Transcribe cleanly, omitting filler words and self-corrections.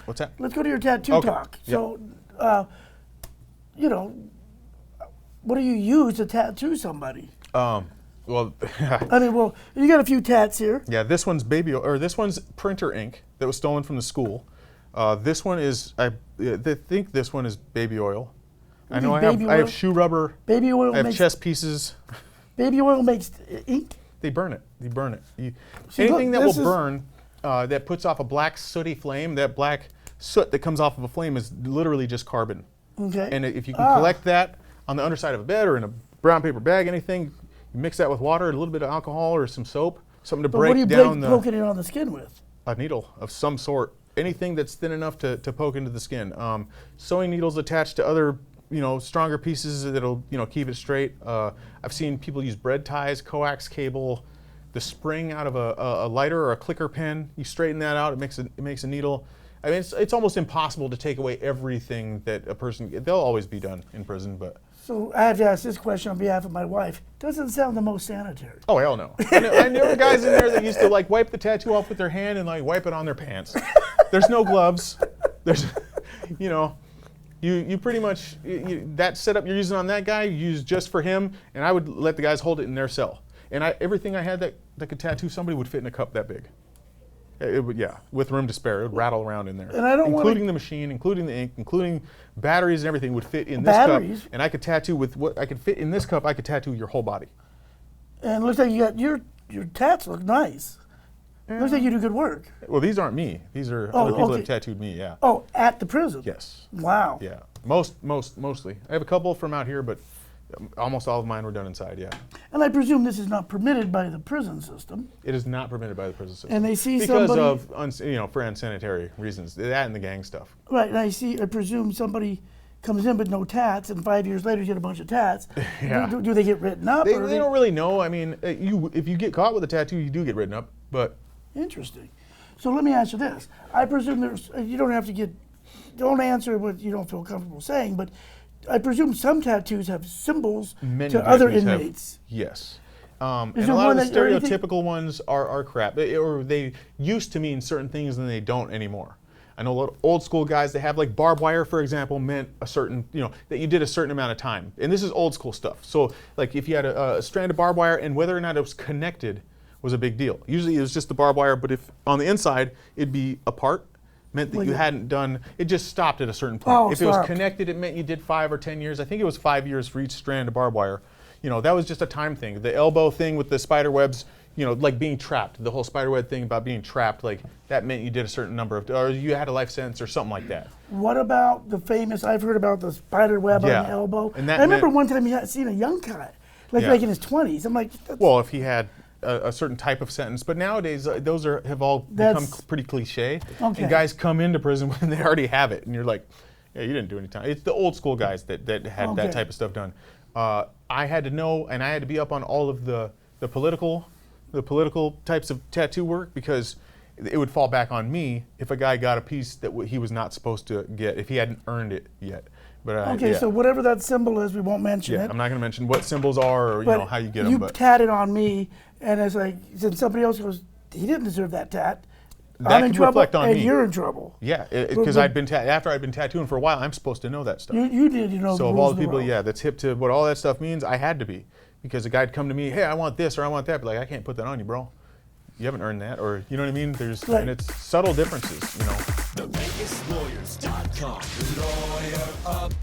What's that? Let's go to your tattoo Okay. talk. Yep. So, you know, what do you use to tattoo somebody? Well, I mean, well, you got a few tats here. yeah, this one's this one's printer ink that was stolen from the school. This one is, I think this one is baby oil. I know I have shoe rubber. Baby oil I have makes chess pieces. baby oil makes ink. They burn it. They burn it. See, Anything look, that will this is- burn, that puts off a black sooty flame, that black soot that comes off of a flame is literally just carbon. Okay. And if you can collect that on the underside of a bed or in a brown paper bag, anything, you mix that with water, a little bit of alcohol or some soap, something to But what break do you down poking it on the skin with? a needle of some sort. Anything that's thin enough to poke into the skin. Sewing needles attached to other, stronger pieces that'll, keep it straight. I've seen people use bread ties, coax cable, the spring out of a lighter or a clicker pen. You straighten that out, it makes a needle. I mean, it's almost impossible to take away everything that a person, they'll always be done in prison, but. So I have to ask this question on behalf of my wife. Doesn't sound the most sanitary. Oh, hell no. I knew guys in there that used to wipe the tattoo off with their hand and wipe it on their pants. There's no gloves. There's, you pretty much, that setup you're using on that guy, you use just for him, and I would let the guys hold it in their cell. And everything I had that could tattoo somebody would fit in a cup that big. It would, yeah, with room to spare. It would rattle around in there. And I don't including the machine, including the ink, including batteries and everything would fit in this Batteries? cup. And I could tattoo with what I could fit in this cup, I could tattoo your whole body. And it looks like you got your tats look nice. Looks like you do good work. Well, these aren't me. These are other people that okay. have tattooed me, yeah. Oh, at the prison? Yes. Wow. Yeah. Mostly. I have a couple from out here, but almost all of mine were done inside, yeah. And I presume this is not permitted by the prison system. It is not permitted by the prison system. And they see because somebody, of for unsanitary reasons, that and the gang stuff. right, and I presume somebody comes in with no tats, and 5 years later you get a bunch of tats. Yeah. Do they get written up? They don't really know. I mean, if you get caught with a tattoo, you do get written up, but. Interesting. So let me ask you this. I presume you don't have to don't answer what you don't feel comfortable saying, but I presume some tattoos have symbols to other inmates. Yes. And Is a there lot one of the that- or anything- stereotypical ones are crap. Or they used to mean certain things and they don't anymore. I know a lot of old school guys that have barbed wire, for example, meant a certain, that you did a certain amount of time. And this is old school stuff. So if you had a strand of barbed wire and whether or not it was connected was a big deal. Usually it was just the barbed wire, but if on the inside it'd be apart, meant that you hadn't done, it just stopped at a certain point. Oh, if it was connected, it meant you did 5 or 10 years. I think it was 5 years for each strand of barbed wire. That was just a time thing. The elbow thing with the spider webs, being trapped, the whole spider web thing about being trapped, that meant you did a certain number of, or you had a life sentence or something like that. What about the famous, I've heard about the spider web on the elbow. And that I remember one time you had seen a young guy, like in his 20s. I'm like, well, if he had a certain type of sentence, but nowadays those have all become pretty cliche. Okay. And guys come into prison when they already have it, and you're like, yeah, you didn't do any time. It's the old school guys that had that type of stuff done. I had to know, and I had to be up on all of the political types of tattoo work because it would fall back on me if a guy got a piece that he was not supposed to get if he hadn't earned it yet. But so whatever that symbol is, we won't mention it. I'm not going to mention what symbols are or how you get them. You tatted on me, and it's like, since somebody else goes, he didn't deserve that tat. That I'm in could trouble, reflect on and me. you're in trouble. Yeah, because after I'd been tattooing for a while, I'm supposed to know that stuff. You did, know. So the of rules all of the people, road. that's hip to what all that stuff means, I had to be, because a guy'd come to me, hey, I want this or I want that, but I can't put that on you, bro. You haven't earned that, or you know what I mean? And it's subtle differences, TheVegasLawyers.com. Lawyer up.